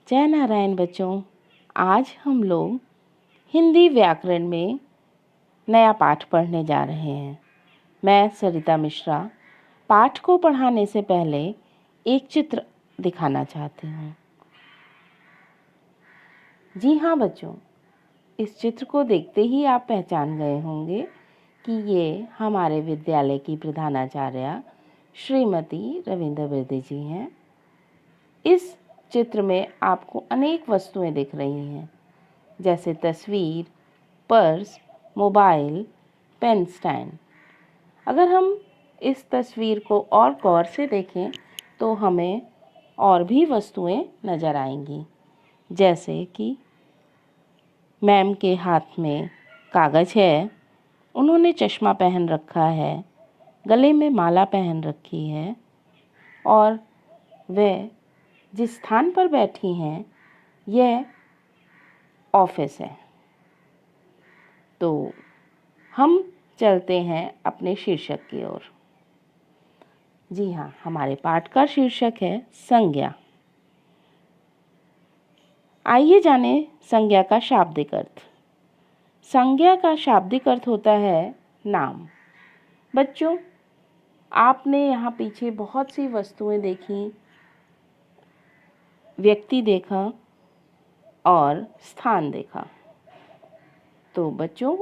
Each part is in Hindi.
जय नारायण बच्चों। आज हम लोग हिंदी व्याकरण में नया पाठ पढ़ने जा रहे हैं। मैं सरिता मिश्रा पाठ को पढ़ाने से पहले एक चित्र दिखाना चाहती हूँ। जी हाँ बच्चों, इस चित्र को देखते ही आप पहचान गए होंगे कि ये हमारे विद्यालय की प्रधानाचार्य श्रीमती रविंद्र बिरदे जी हैं। इस चित्र में आपको अनेक वस्तुएं दिख रही हैं, जैसे तस्वीर, पर्स, मोबाइल, पेन स्टैंड। अगर हम इस तस्वीर को और गौर से देखें तो हमें और भी वस्तुएं नज़र आएंगी, जैसे कि मैम के हाथ में कागज़ है, उन्होंने चश्मा पहन रखा है, गले में माला पहन रखी है और वे जिस स्थान पर बैठी हैं यह ऑफिस है। तो हम चलते हैं अपने शीर्षक की ओर। जी हाँ, हमारे पाठ का शीर्षक है संज्ञा। आइए जाने संज्ञा का शाब्दिक अर्थ। संज्ञा का शाब्दिक अर्थ होता है नाम। बच्चों, आपने यहाँ पीछे बहुत सी वस्तुएं देखी, व्यक्ति देखा और स्थान देखा। तो बच्चों,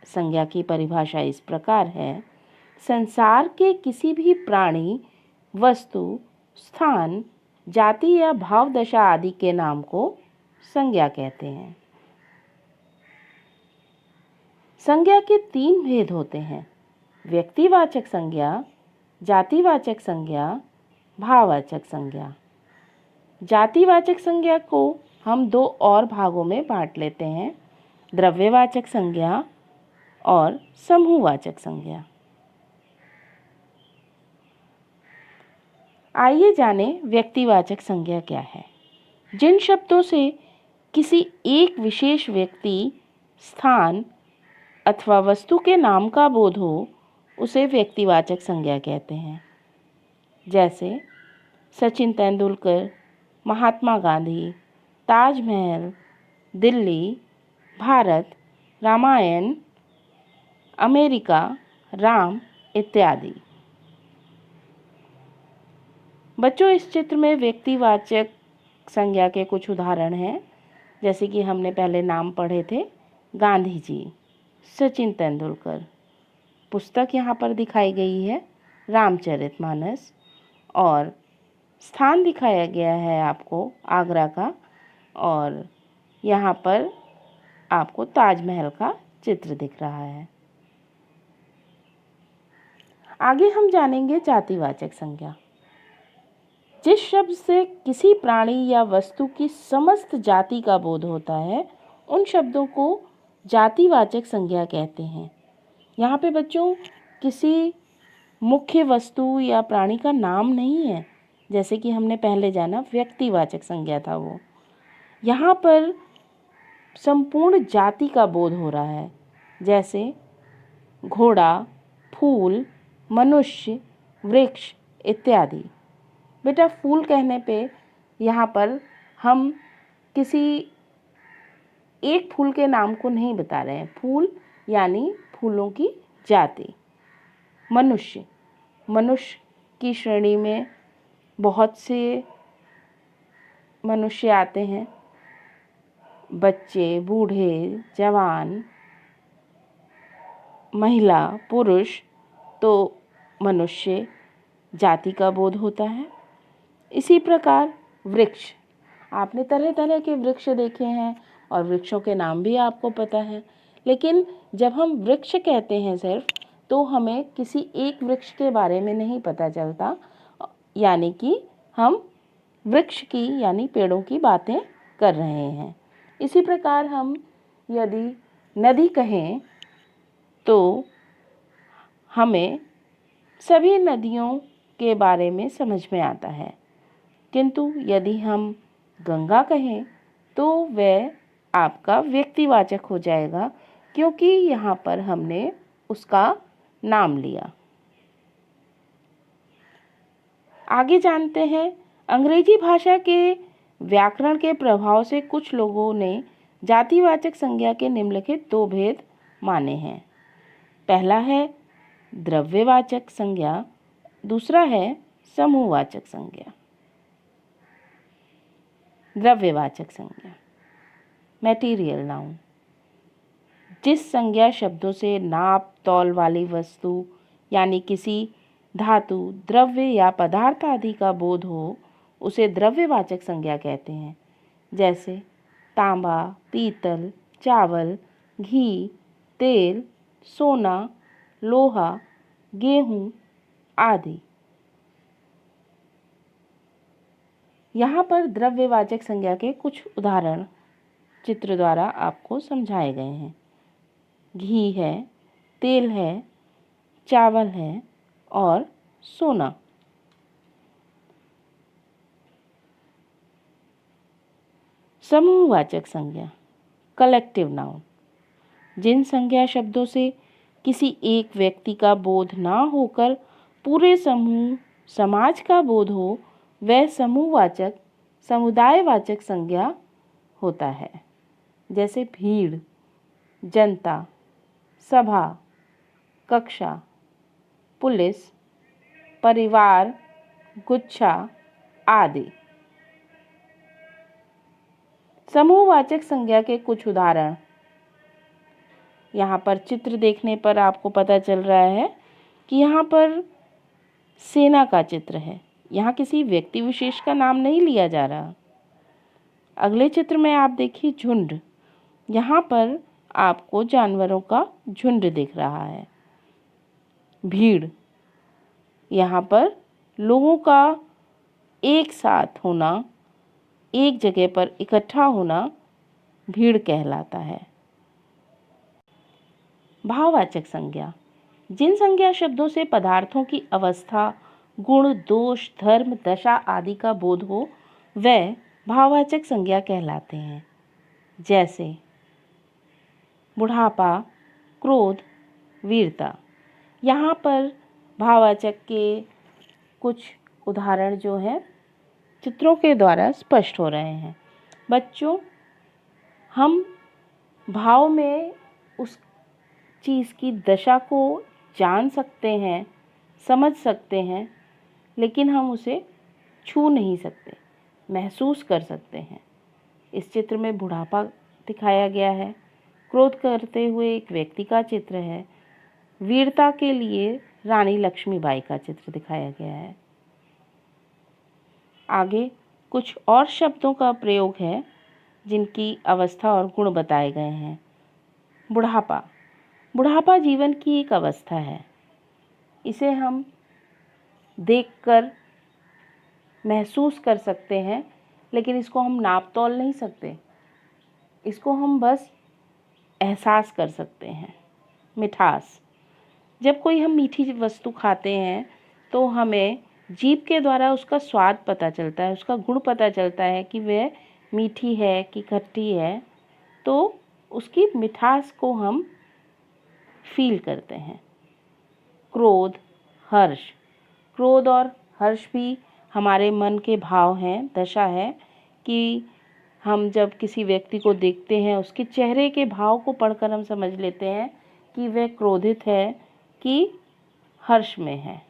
संज्ञा की परिभाषा इस प्रकार है: संसार के किसी भी प्राणी, वस्तु, स्थान, जाति या भाव दशा आदि के नाम को संज्ञा कहते हैं। संज्ञा के 3 भेद होते हैं: व्यक्तिवाचक संज्ञा, जातिवाचक संज्ञा, भाववाचक संज्ञा। जातिवाचक संज्ञा को हम 2 और भागों में बांट लेते हैं: द्रव्यवाचक संज्ञा और समूहवाचक संज्ञा। आइए जाने व्यक्तिवाचक संज्ञा क्या है। जिन शब्दों से किसी एक विशेष व्यक्ति, स्थान अथवा वस्तु के नाम का बोध हो, उसे व्यक्तिवाचक संज्ञा कहते हैं। जैसे सचिन तेंदुलकर, महात्मा गांधी, ताजमहल, दिल्ली, भारत, रामायण, अमेरिका, राम इत्यादि। बच्चों, इस चित्र में व्यक्तिवाचक संज्ञा के कुछ उदाहरण हैं, जैसे कि हमने पहले नाम पढ़े थे, गांधी जी, सचिन तेंदुलकर। पुस्तक यहाँ पर दिखाई गई है रामचरितमानस, और स्थान दिखाया गया है आपको आगरा का, और यहाँ पर आपको ताजमहल का चित्र दिख रहा है। आगे हम जानेंगे जातिवाचक संज्ञा। जिस शब्द से किसी प्राणी या वस्तु की समस्त जाति का बोध होता है, उन शब्दों को जातिवाचक संज्ञा कहते हैं। यहाँ पे बच्चों किसी मुख्य वस्तु या प्राणी का नाम नहीं है, जैसे कि हमने पहले जाना व्यक्तिवाचक संज्ञा था वो। यहाँ पर संपूर्ण जाति का बोध हो रहा है, जैसे घोड़ा, फूल, मनुष्य, वृक्ष इत्यादि। बेटा, फूल कहने पे यहाँ पर हम किसी एक फूल के नाम को नहीं बता रहे हैं। फूल यानी फूलों की जाति। मनुष्य, मनुष्य की श्रेणी में बहुत से मनुष्य आते हैं: बच्चे, बूढ़े, जवान, महिला, पुरुष। तो मनुष्य जाति का बोध होता है। इसी प्रकार वृक्ष, आपने तरह तरह के वृक्ष देखे हैं और वृक्षों के नाम भी आपको पता है, लेकिन जब हम वृक्ष कहते हैं सिर्फ, तो हमें किसी एक वृक्ष के बारे में नहीं पता चलता, यानी कि हम वृक्ष की यानी पेड़ों की बातें कर रहे हैं। इसी प्रकार हम यदि नदी कहें तो हमें सभी नदियों के बारे में समझ में आता है, किंतु यदि हम गंगा कहें तो वह आपका व्यक्तिवाचक हो जाएगा, क्योंकि यहाँ पर हमने उसका नाम लिया। आगे जानते हैं अंग्रेजी भाषा के व्याकरण के प्रभाव से कुछ लोगों ने जातिवाचक संज्ञा के निम्नलिखित दो भेद माने हैं। पहला है द्रव्यवाचक संज्ञा, दूसरा है समूहवाचक संज्ञा। द्रव्यवाचक संज्ञा, मैटीरियल नाउन, जिस संज्ञा शब्दों से नाप तौल वाली वस्तु यानी किसी धातु, द्रव्य या पदार्थ आदि का बोध हो उसे द्रव्यवाचक संज्ञा कहते हैं। जैसे तांबा, पीतल, चावल, घी, तेल, सोना, लोहा, गेहूं आदि। यहाँ पर द्रव्यवाचक संज्ञा के कुछ उदाहरण चित्र द्वारा आपको समझाए गए हैं। घी है, तेल है, चावल है और सोना। समूहवाचक संज्ञा, कलेक्टिव नाउन, जिन संज्ञा शब्दों से किसी एक व्यक्ति का बोध ना होकर पूरे समूह समाज का बोध हो वह समूहवाचक समुदायवाचक संज्ञा होता है। जैसे भीड़, जनता, सभा, कक्षा, पुलिस, परिवार, गुच्छा आदि। समूहवाचक संज्ञा के कुछ उदाहरण यहाँ पर चित्र देखने पर आपको पता चल रहा है कि यहाँ पर सेना का चित्र है। यहाँ किसी व्यक्ति विशेष का नाम नहीं लिया जा रहा। अगले चित्र में आप देखिए झुंड। यहाँ पर आपको जानवरों का झुंड दिख रहा है। भीड़, यहाँ पर लोगों का एक साथ होना, एक जगह पर इकट्ठा होना भीड़ कहलाता है। भाववाचक संज्ञा, जिन संज्ञा शब्दों से पदार्थों की अवस्था, गुण, दोष, धर्म, दशा आदि का बोध हो वह भाववाचक संज्ञा कहलाते हैं। जैसे बुढ़ापा, क्रोध, वीरता। यहाँ पर भाववाचक के कुछ उदाहरण जो हैं चित्रों के द्वारा स्पष्ट हो रहे हैं। बच्चों, हम भाव में उस चीज़ की दशा को जान सकते हैं, समझ सकते हैं, लेकिन हम उसे छू नहीं सकते, महसूस कर सकते हैं। इस चित्र में बुढ़ापा दिखाया गया है, क्रोध करते हुए एक व्यक्ति का चित्र है, वीरता के लिए रानी लक्ष्मीबाई का चित्र दिखाया गया है। आगे कुछ और शब्दों का प्रयोग है जिनकी अवस्था और गुण बताए गए हैं। बुढ़ापा, बुढ़ापा जीवन की एक अवस्था है। इसे हम देखकर महसूस कर सकते हैं, लेकिन इसको हम नाप तौल नहीं सकते। इसको हम बस एहसास कर सकते हैं। मिठास, जब कोई हम मीठी वस्तु खाते हैं तो हमें जीभ के द्वारा उसका स्वाद पता चलता है, उसका गुण पता चलता है कि वह मीठी है कि खट्टी है, तो उसकी मिठास को हम फील करते हैं। क्रोध, हर्ष, क्रोध और हर्ष भी हमारे मन के भाव हैं, दशा है कि हम जब किसी व्यक्ति को देखते हैं उसके चेहरे के भाव को पढ़कर हम समझ लेते हैं कि वह क्रोधित है कि हर्ष में है।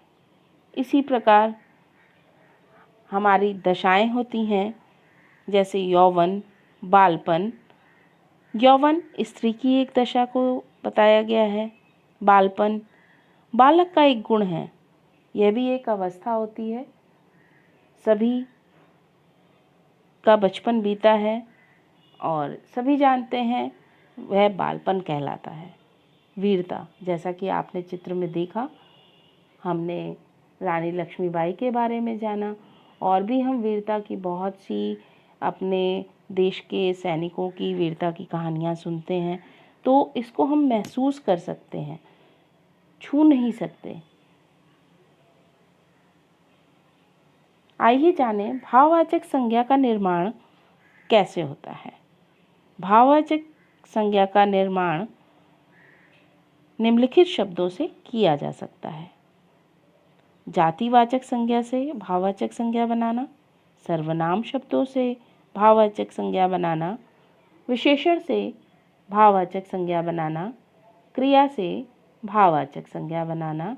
इसी प्रकार हमारी दशाएं होती हैं, जैसे यौवन, बालपन। यौवन स्त्री की एक दशा को बताया गया है। बालपन बालक का एक गुण है, यह भी एक अवस्था होती है। सभी का बचपन बीता है और सभी जानते हैं वह बालपन कहलाता है। वीरता, जैसा कि आपने चित्र में देखा, हमने रानी लक्ष्मीबाई के बारे में जाना और भी हम वीरता की बहुत सी अपने देश के सैनिकों की वीरता की कहानियाँ सुनते हैं, तो इसको हम महसूस कर सकते हैं, छू नहीं सकते। आइए जानें भाववाचक संज्ञा का निर्माण कैसे होता है। भाववाचक संज्ञा का निर्माण निम्नलिखित शब्दों से किया जा सकता है। जातिवाचक संज्ञा से भाववाचक संज्ञा बनाना, सर्वनाम शब्दों से भाववाचक संज्ञा बनाना, विशेषण से भाववाचक संज्ञा बनाना, क्रिया से भाववाचक संज्ञा बनाना,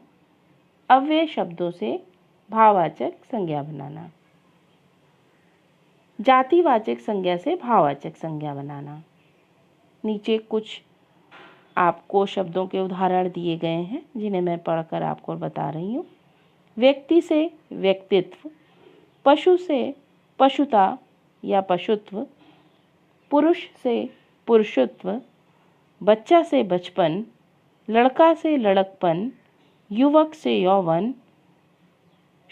अव्यय शब्दों से भाववाचक संज्ञा बनाना, जातिवाचक संज्ञा से भाववाचक संज्ञा बनाना। नीचे कुछ आपको शब्दों के उदाहरण दिए गए हैं जिन्हें मैं पढ़कर आपको बता रही हूँ। व्यक्ति से व्यक्तित्व, पशु से पशुता या पशुत्व, पुरुष से पुरुषत्व, बच्चा से बचपन, लड़का से लड़कपन, युवक से यौवन,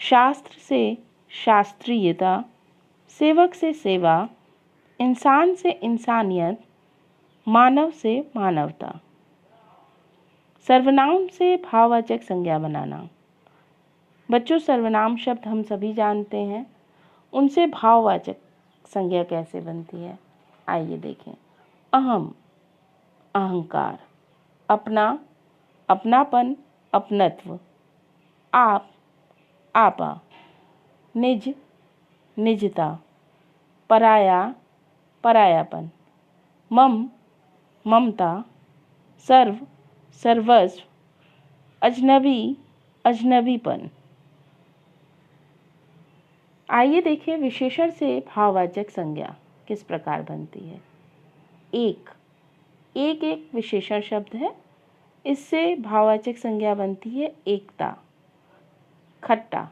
शास्त्र से शास्त्रीयता, सेवक से सेवा, इंसान से इंसानियत, मानव से मानवता। सर्वनाम से भाववाचक संज्ञा बनाना। बच्चों, सर्वनाम शब्द हम सभी जानते हैं, उनसे भाववाचक संज्ञा कैसे बनती है आइए देखें। अहम, अहंकार, अपना, अपनापन, अपनत्व, आप, आपा, निज, निजता, पराया, परायापन, मम, ममता, सर्व, सर्वस्व, अजनबी, अजनबीपन। आइए देखें विशेषण से भाववाचक संज्ञा किस प्रकार बनती है। एक, एक एक विशेषण शब्द है, इससे भाववाचक संज्ञा बनती है एकता। खट्टा,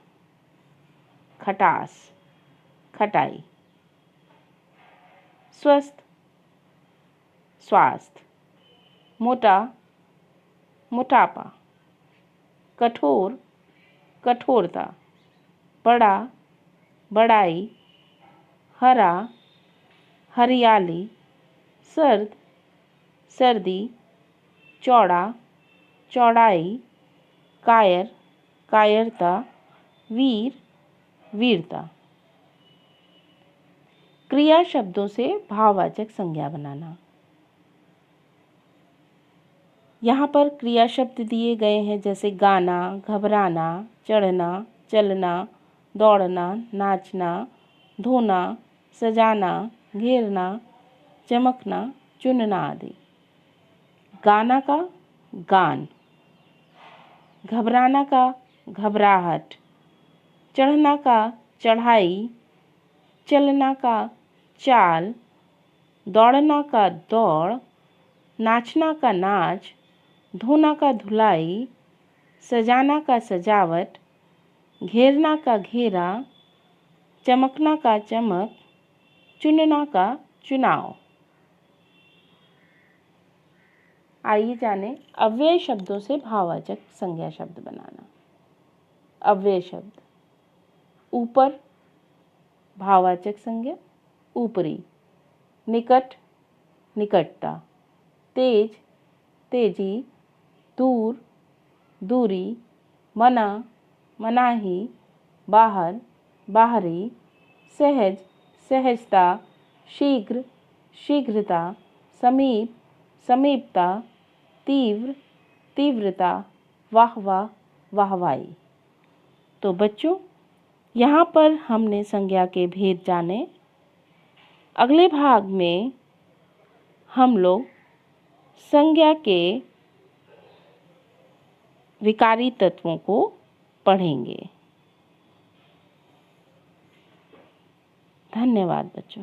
खटास, खटाई। स्वस्थ, स्वास्थ्य। मोटा, मोटापा। कठोर, कठोरता। बड़ा, बड़ाई। हरा, हरियाली। सर्द, सर्दी। चौड़ा, चौड़ाई। कायर, कायरता। वीर, वीरता। क्रिया शब्दों से भाववाचक संज्ञा बनाना। यहाँ पर क्रिया शब्द दिए गए हैं जैसे गाना, घबराना, चढ़ना, चलना, दौड़ना, नाचना, धोना, सजाना, घेरना, चमकना, चुनना आदि। गाना का गान, घबराना का घबराहट, चढ़ना का चढ़ाई, चलना का चाल, दौड़ना का दौड़, नाचना का नाच, धोना का धुलाई, सजाना का सजावट, घेरना का घेरा, चमकना का चमक, चुनना का चुनाव। आइए जानें अव्यय शब्दों से भाववाचक संज्ञा शब्द बनाना। अव्यय शब्द, ऊपर, भाववाचक संज्ञा ऊपरी। निकट, निकटता। तेज, तेजी। दूर, दूरी। मना, मनाही। बाहर, बाहरी। सहज, सहजता। शीघ्र, शीघ्रता। समीप, समीपता। तीव्र, तीव्रता। वाहवा, वाहवाई। तो बच्चों, यहाँ पर हमने संज्ञा के भेद जाने। अगले भाग में हम लोग संज्ञा के विकारी तत्वों को पढ़ेंगे। धन्यवाद बच्चों।